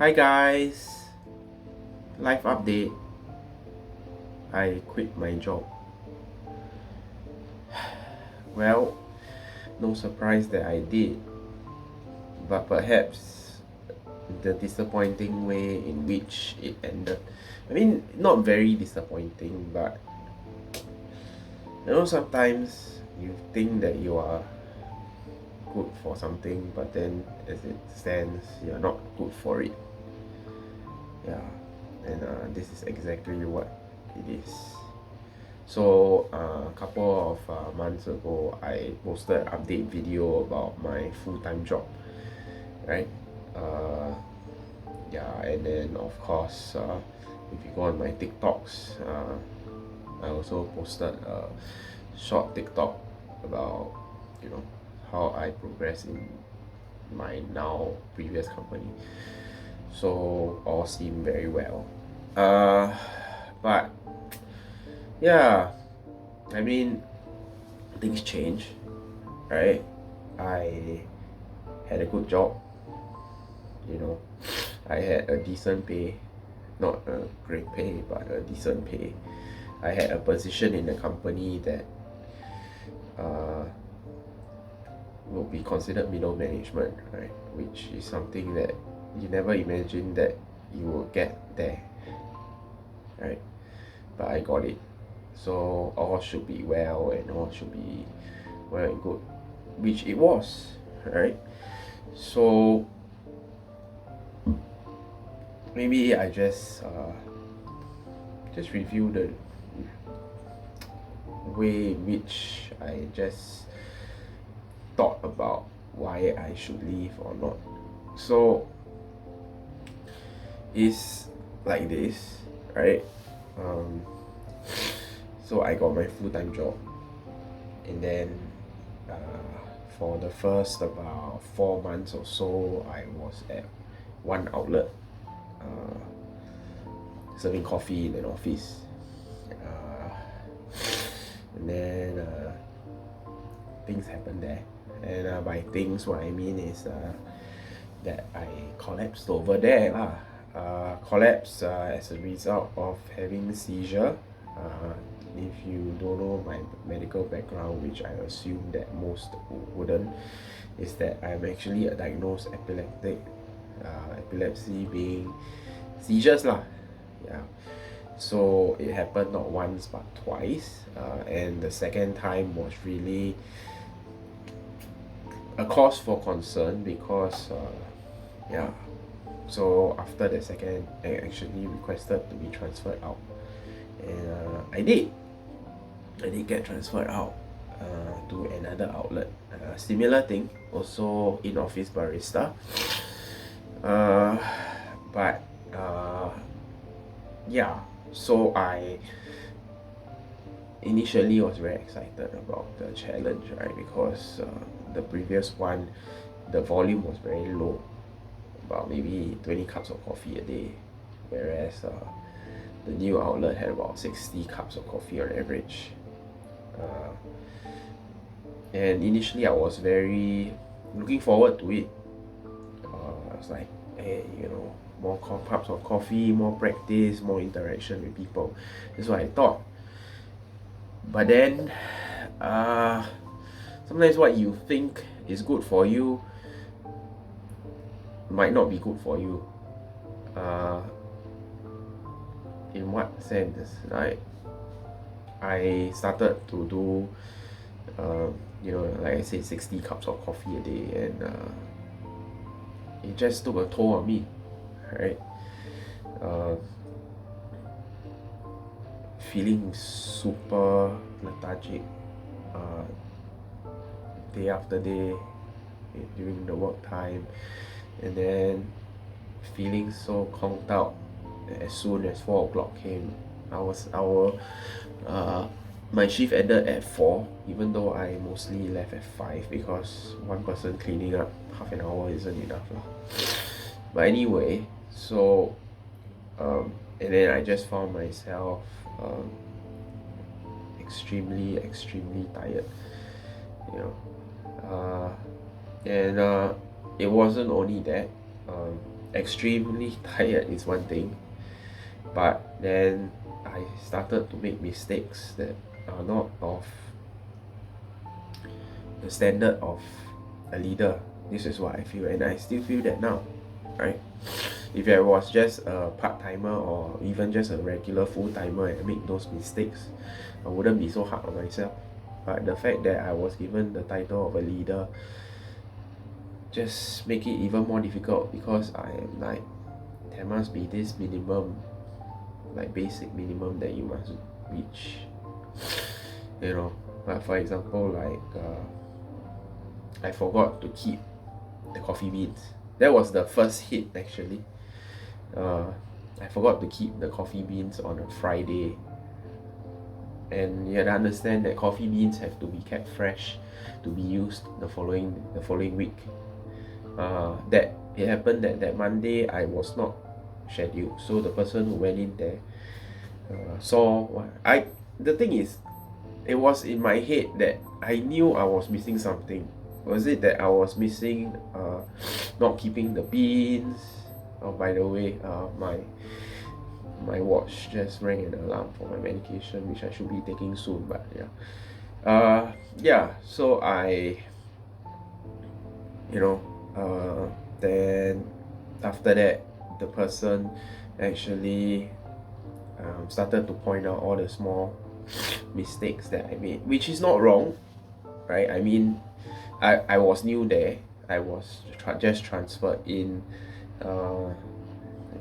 Hi guys, life update. I quit my job. Well, no surprise that I did, but perhaps the disappointing way in which it ended. I mean, not very disappointing, but sometimes you think that you are good for something, but then as it stands, you're not good for it. Yeah, and this is exactly what it is. So a couple of months ago, I posted an update video about my full-time job, right? Uh, yeah, and then of course, if you go on my TikToks, I also posted a short TikTok about you know how I progress in my now previous company. So all seemed very well. Uh, but yeah, I mean things change, right? I had a good job, you know. I had a decent pay, not a great pay, but a decent pay. I had a position in the company that uh, will be considered middle management, right? Which is something that you never imagined that you will get there, right? But I got it. So all should be well and all should be well and good, which it was, right? So maybe I just review the way in which I just thought about why I should leave or not. So it's like this, right? Um, so I got my full-time job, and then uh, for the first about 4 months or so, I was at one outlet, uh, serving coffee in an office. Uh, and then things happened there. And by things, what I mean is that I collapsed over there lah. Collapsed as a result of having seizure. If you don't know my medical background, which I assume that most wouldn't, is that I'm actually a diagnosed epileptic. Epilepsy being seizures lah. Yeah. So it happened not once but twice, and the second time was really a cause for concern because yeah, so after the second I actually requested to be transferred out, and I did get transferred out to another outlet, similar thing, also in office barista, uh, but yeah, so I initially was very excited about the challenge, right? Because the previous one, the volume was very low, about maybe 20 cups of coffee a day, whereas the new outlet had about 60 cups of coffee on average. Uh, and initially, I was very looking forward to it. I was like, hey, more cups of coffee, more practice, more interaction with people. That's what I thought. But then, sometimes what you think is good for you might not be good for you. In what sense? I started to do, like I said, 60 cups of coffee a day, and it just took a toll on me, right? Uh, Feeling super lethargic uh, day after day during the work time, and then feeling so conked out as soon as 4 o'clock came. Uh, my shift ended at 4, even though I mostly left at 5 because one person cleaning up half an hour isn't enough lah. But anyway, so and then I just found myself extremely tired, you know. And it wasn't only that. extremely tired is one thing, but then I started to make mistakes that are not of the standard of a leader. This is what I feel, and I still feel that now, right? If I was just a part-timer or even just a regular full-timer and make those mistakes, I wouldn't be so hard on myself. But the fact that I was given the title of a leader just make it even more difficult, because I am like, there must be this minimum, like basic minimum that you must reach, you know. But for example, like I forgot to keep the coffee beans. That was the first hit actually. I forgot to keep the coffee beans on a Friday, and you have to understand that coffee beans have to be kept fresh to be used the following week. That it happened that Monday I was not scheduled, so the person who went in there saw what I. The thing is, it was in my head that I knew I was missing something. Was it that I was missing not keeping the beans? Oh, by the way, my watch just rang an alarm for my medication, which I should be taking soon. But yeah, so I, then after that, the person actually started to point out all the small mistakes that I made, which is not wrong, right? I mean, I was new there. I was just transferred in. I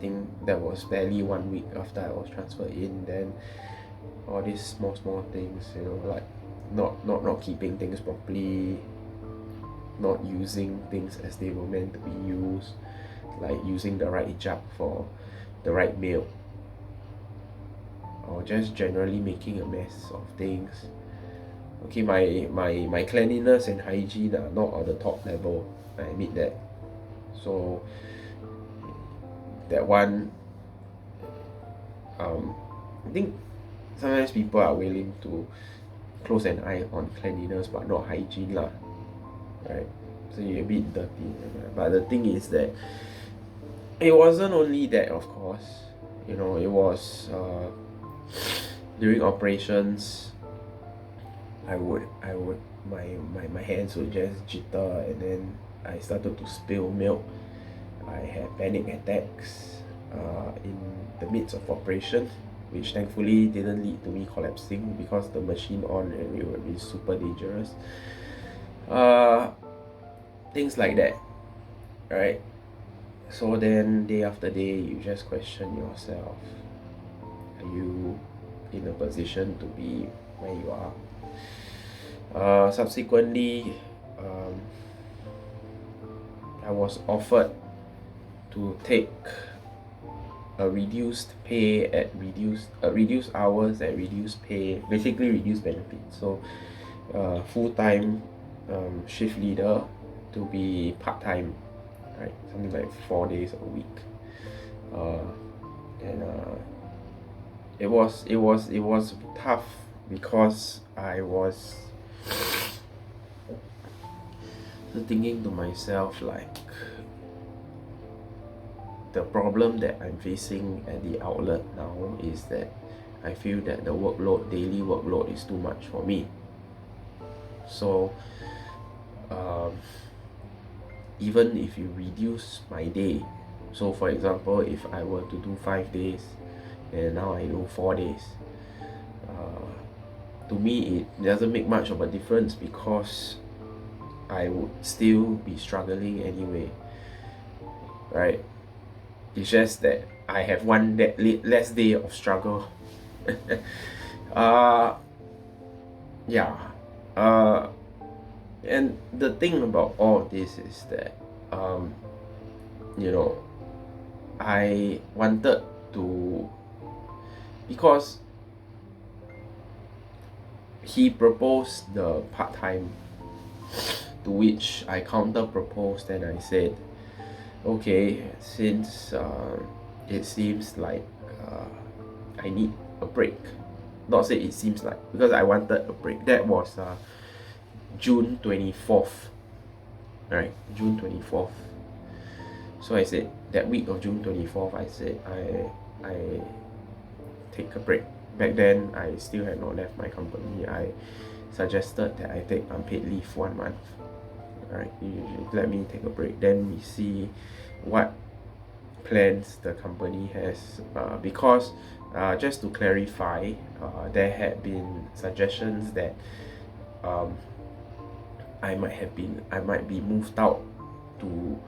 think that was barely 1 week after I was transferred in. Then all these small things, like not keeping things properly, not using things as they were meant to be used, like using the right hijab for the right meal, or just generally making a mess of things. Okay, my cleanliness and hygiene are not on the top level, I admit that. So that one, I think sometimes people are willing to close an eye on cleanliness but not hygiene lah, right? So you're a bit dirty. But the thing is that it wasn't only that, of course. It was during operations, I would my hands would just jitter, and then I started to spill milk. I had panic attacks in the midst of operation, which thankfully didn't lead to me collapsing, because the machine on and it would be super dangerous. Things like that, right? So then day after day, you just question yourself: are you in a position to be where you are? Subsequently, I was offered to take a reduced pay at reduced hours at reduced pay, basically reduced benefits. So full-time shift leader to be part-time, right? Something like 4 days a week. And it was tough, because I was thinking to myself, like, the problem that I'm facing at the outlet now is that I feel that the daily workload is too much for me. So even if you reduce my day, so for example, if I were to do 5 days and now I do 4 days, to me it doesn't make much of a difference, because I would still be struggling anyway, right? It's just that I have one less day of struggle. Yeah. And the thing about all this is that I wanted to, because he proposed the part-time, to which I counter proposed, and I said, okay, since it seems like I need a break. Not say it seems like, because I wanted a break. That was June 24th, right? June 24th. So I said that week of June 24th, I said I take a break. Back then, I still had not left my company. I suggested that I take unpaid leave 1 month. Alright, you let me take a break. Then we see what plans the company has. Because just to clarify, there had been suggestions that I might be moved out to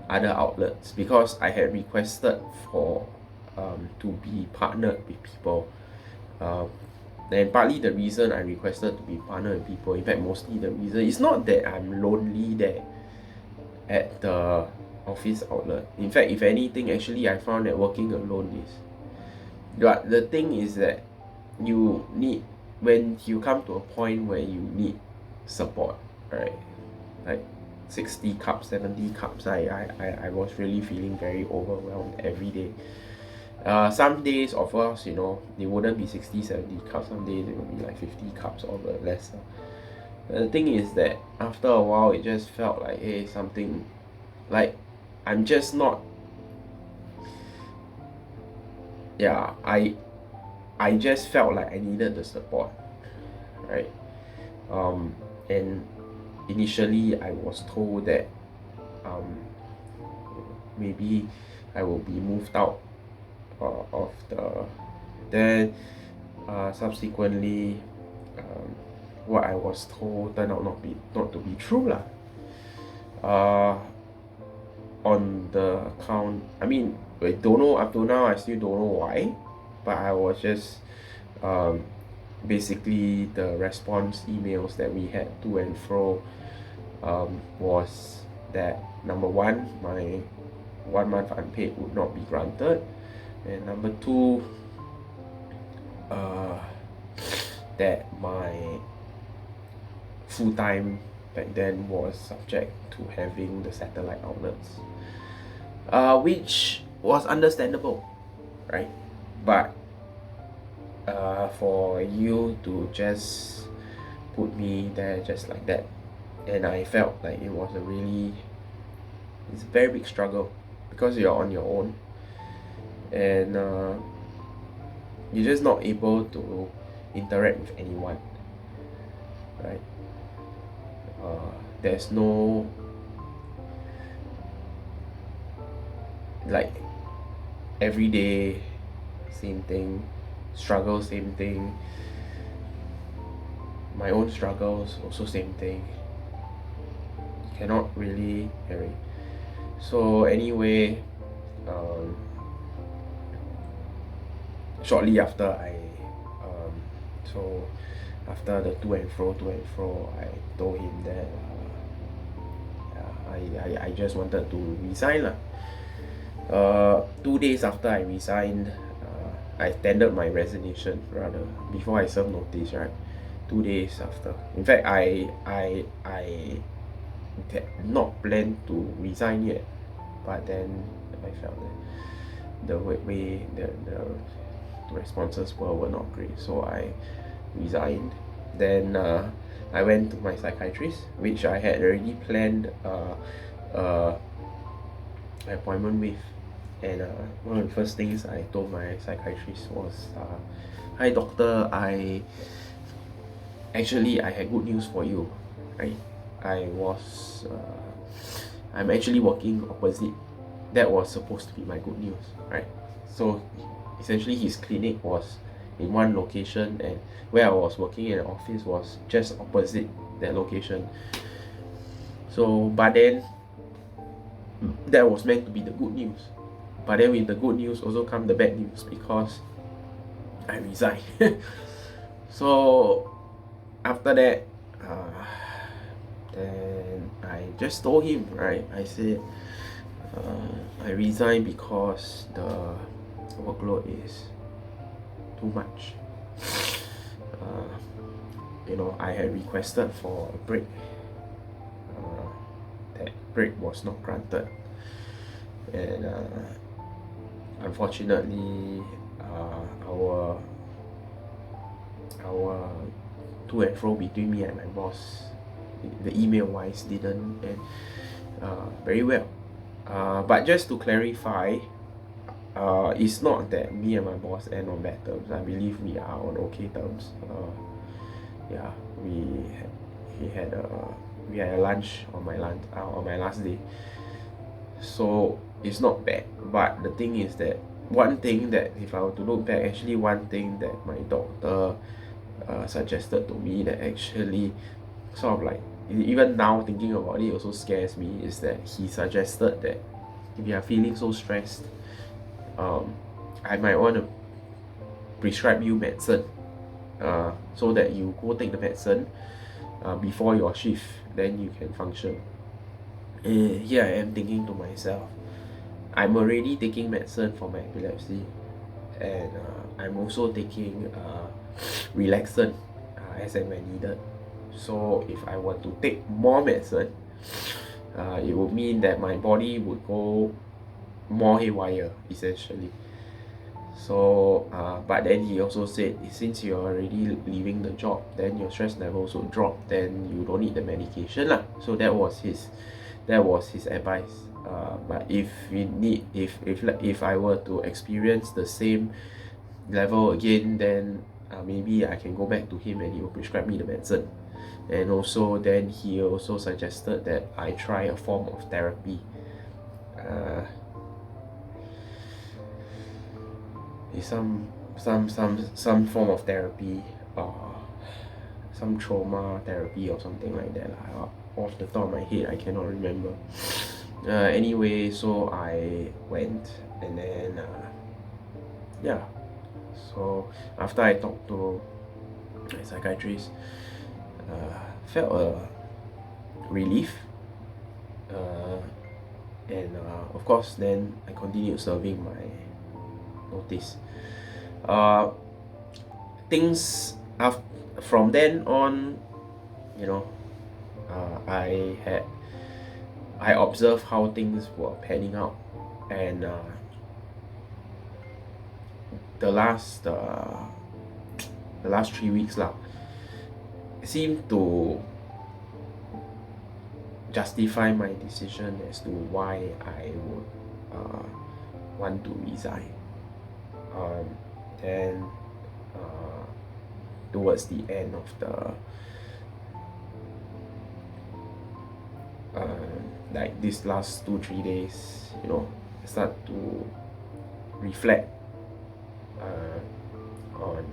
other outlets because I had requested for to be partnered with people. And partly the reason I requested to be partnered with people, in fact mostly the reason, is not that I'm lonely there at the office outlet. In fact, if anything, actually I found that working alone is. But the thing is that you need, when you come to a point where you need support, right? Like 60 cups, 70 cups, I was really feeling very overwhelmed every day. Some days, of course, you know, it wouldn't be 60, 70 cups. Some days it would be like 50 cups or less. The thing is that after a while, it just felt like, hey, something, like, I'm just not, yeah, I just felt like I needed the support, right? And initially I was told that maybe I will be moved out of the. Then subsequently, what I was told turned out not to be true lah. On the account, I mean, I don't know, up to now I still don't know why, but I was just basically the response emails that we had to and fro was that, number one, my 1 month unpaid would not be granted, and number two, that my full-time back then was subject to having the satellite outlets, which was understandable, right? But for you to just put me there just like that, and I felt like it's a very big struggle because you're on your own, and you're just not able to interact with anyone, right? There's no, like, every day same thing, struggle same thing, my own struggles also same thing. You cannot really carry. So anyway, shortly after after the to and fro, I told him that I just wanted to resign lah. 2 days after I resigned, I tendered my resignation rather before I served notice, right? 2 days after. In fact, I had not planned to resign yet, but then I felt that the way the responses were not great, so I resigned. Then I went to my psychiatrist, which I had already planned an appointment with. And one of the first things I told my psychiatrist was, hi doctor, I had good news for you, right? I'm actually working opposite. That was supposed to be my good news, right? So essentially his clinic was in one location, and where I was working in the office was just opposite that location. So, but then that was meant to be the good news. But then with the good news also come the bad news, because I resigned. So after that, then I just told him, right? I said, I resigned because the workload is too much. I had requested for a break. That break was not granted, and unfortunately, our to and fro between me and my boss, the email wise, didn't end very well. But just to clarify, it's not that me and my boss end on bad terms. I believe we are on okay terms. Yeah, we had a lunch on my last day, so it's not bad. But the thing is that one thing that, if I were to look back, actually one thing that my doctor suggested to me that actually sort of like, even now thinking about it also scares me, is that he suggested that if you are feeling so stressed, I might want to prescribe you medicine, so that you go take the medicine before your shift, then you can function. Here I am thinking to myself, I'm already taking medicine for my epilepsy, and I'm also taking relaxant as and when needed. So if I were to take more medicine, it would mean that my body would go more haywire, essentially. So but then he also said, since you're already leaving the job, then your stress levels will drop, then you don't need the medication lah. So that was his advice. But if I were to experience the same level again, then maybe I can go back to him and he will prescribe me the medicine. And also then he also suggested that I try a form of therapy. It's some form of therapy, some trauma therapy or something like that. Off the top of my head, I cannot remember. Anyway, so I went, and then yeah. So after I talked to my psychiatrist, felt a relief, and of course then I continued serving my notice. Things from then on, you know, I observed how things were panning out, and the last 3 weeks lah seemed to justify my decision as to why I would want to resign. Then towards the end of the like these last 2-3 days, you know, I start to reflect on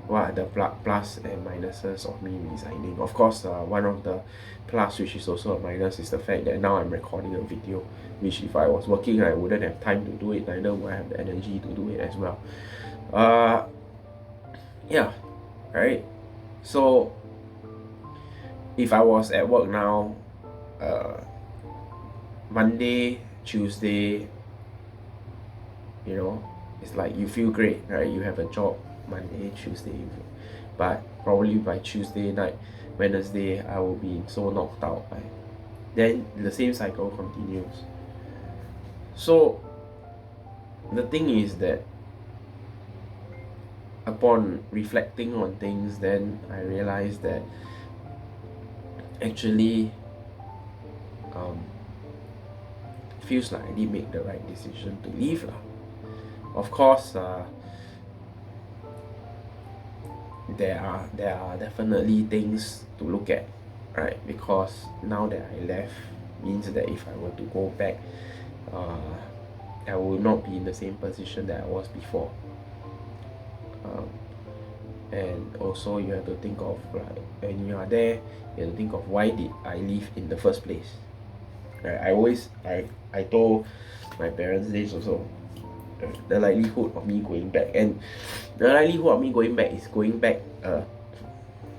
what are the plus and minuses of me resigning. Of course, one of the plus, which is also a minus, is the fact that now I'm recording a video, which if I was working, I wouldn't have time to do it, neither would I have the energy to do it as well. Yeah, right. So if I was at work now, Monday, Tuesday, you know, it's like you feel great, right? You have a job Monday, Tuesday, but probably by Tuesday night, Wednesday, I will be so knocked out, right? Then the same cycle continues. So the thing is that upon reflecting on things, then I realized that actually feels like I did make the right decision to leave lah. Of course, there are definitely things to look at, right? Because now that I left means that if I were to go back, I will not be in the same position that I was before. And also you have to think of, like, when you are there, you have to think of why did I leave in the first place, right? I told my parents this also, the likelihood of me going back, and the likelihood of me going back is going back a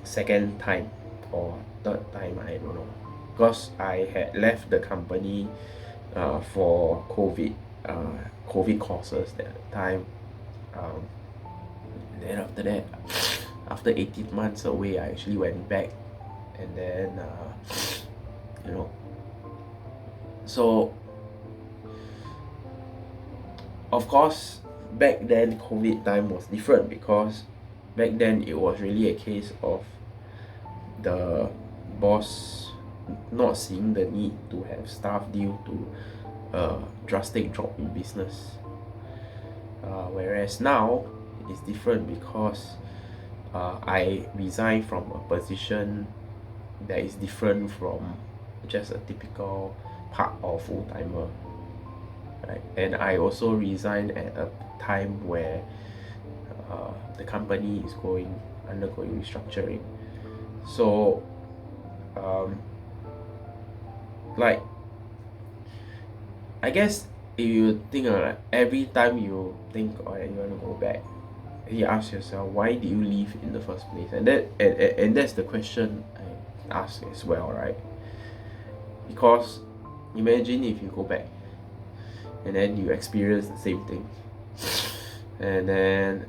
second time or third time, I don't know, because I had left the company for COVID courses at the time. Then after that, after 18 months away, I actually went back, and then you know, so of course back then COVID time was different, because back then it was really a case of the boss not seeing the need to have staff due to a drastic drop in business. Whereas now it's different because I resigned from a position that is different from just a typical part or full-timer, right? And I also resigned at a time where the company is undergoing restructuring. So like, I guess if you think like every time you think or you want to go back, you ask yourself, why did you leave in the first place? And that's the question I ask as well, right? Because imagine if you go back and then you experience the same thing, and then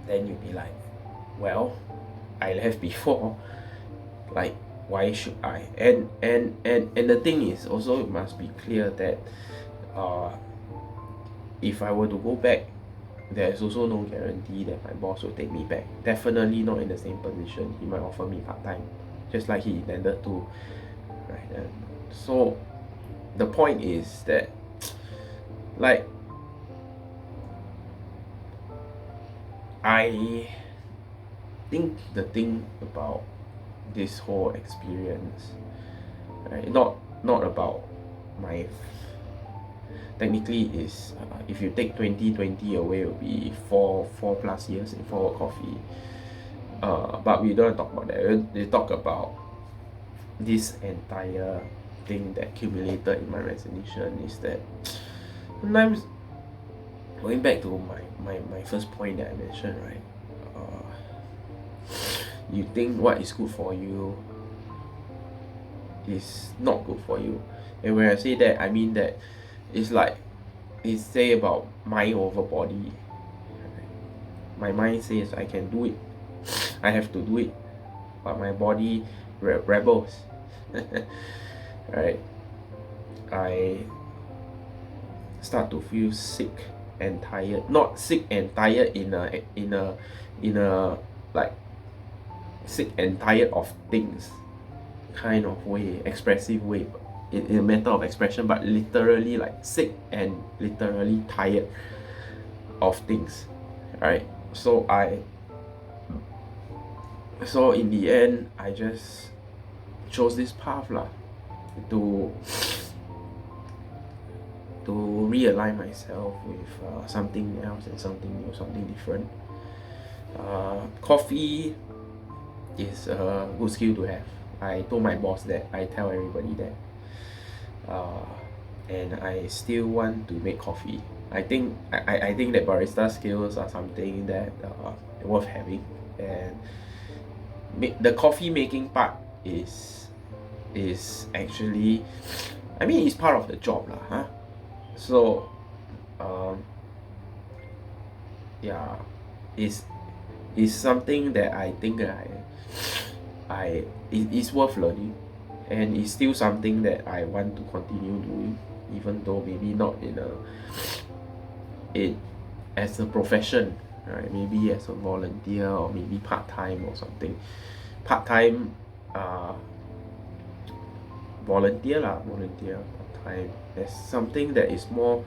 then you'd be like, well, I left before, like, why should I? And the thing is also, it must be clear that if I were to go back, there's also no guarantee that my boss will take me back. Definitely not in the same position. He might offer me part-time, just like he intended to, right? And so the point is that, like, I think the thing about this whole experience, right, not about my, technically is if you take 2020 away, it will be four plus years in Forward Coffee, but we don't talk about that. We talk about this entire thing that accumulated in my resignation. Is that sometimes, going back to my first point that I mentioned, right, you think what is good for you is not good for you. And when I say that, I mean that it's like, it's say about mind over body. My mind says I can do it, I have to do it, but my body rebels. Right? I start to feel sick and tired. Not sick and tired in a like sick and tired of things kind of way, expressive way, in a matter of expression, but literally like sick and literally tired of things, right? So in the end, I just chose this path lah, to realign myself with something else and something new, something different. Coffee is a good skill to have. I told my boss that, I tell everybody that, and I still want to make coffee. I think that barista skills are something that worth having, and the coffee making part is actually, I mean, it's part of the job lah, huh? So yeah, is something that I think that it's worth learning, and it's still something that I want to continue doing, even though maybe not as a profession, right? Maybe as a volunteer, or maybe part-time or something. Part-time volunteer, part-time, as something that is more,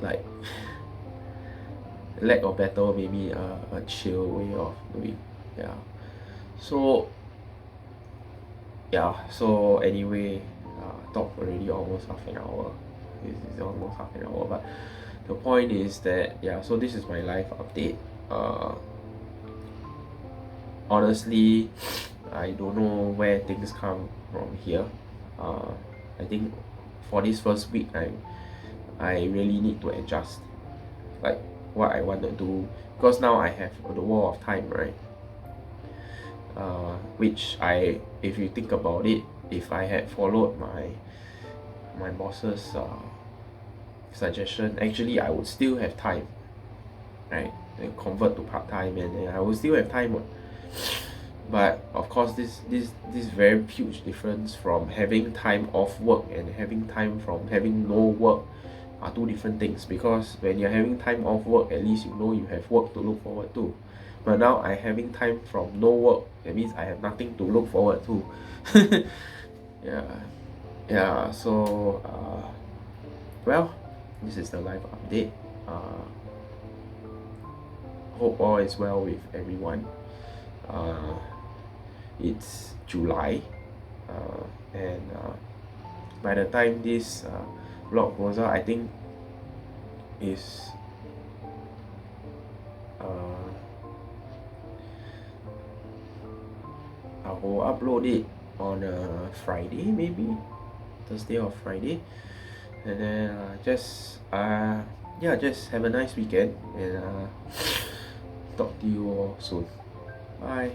like, lack of better, maybe a chill way of doing. So anyway, talk already almost half an hour. This is almost half an hour, but the point is that, so this is my life update. Honestly, I don't know where things come from here. I think for this first week, I really need to adjust, like, what I want to do, because now I have the wall of time, right? Which if you think about it, if I had followed my boss's suggestion, actually I would still have time, right? And convert to part-time, and I will still have time. But of course, this very huge difference from having time off work and having time from having no work are two different things. Because when you're having time off work, at least you know you have work to look forward to. But now I having time from no work. That means I have nothing to look forward to. Yeah, yeah. So well, this is the life update. Hope all is well with everyone. Uh, it's July, and by the time this vlog goes out, I think is uh, I will upload it on a Friday, maybe Thursday or Friday, and then yeah, just have a nice weekend, and talk to you all soon. Bye.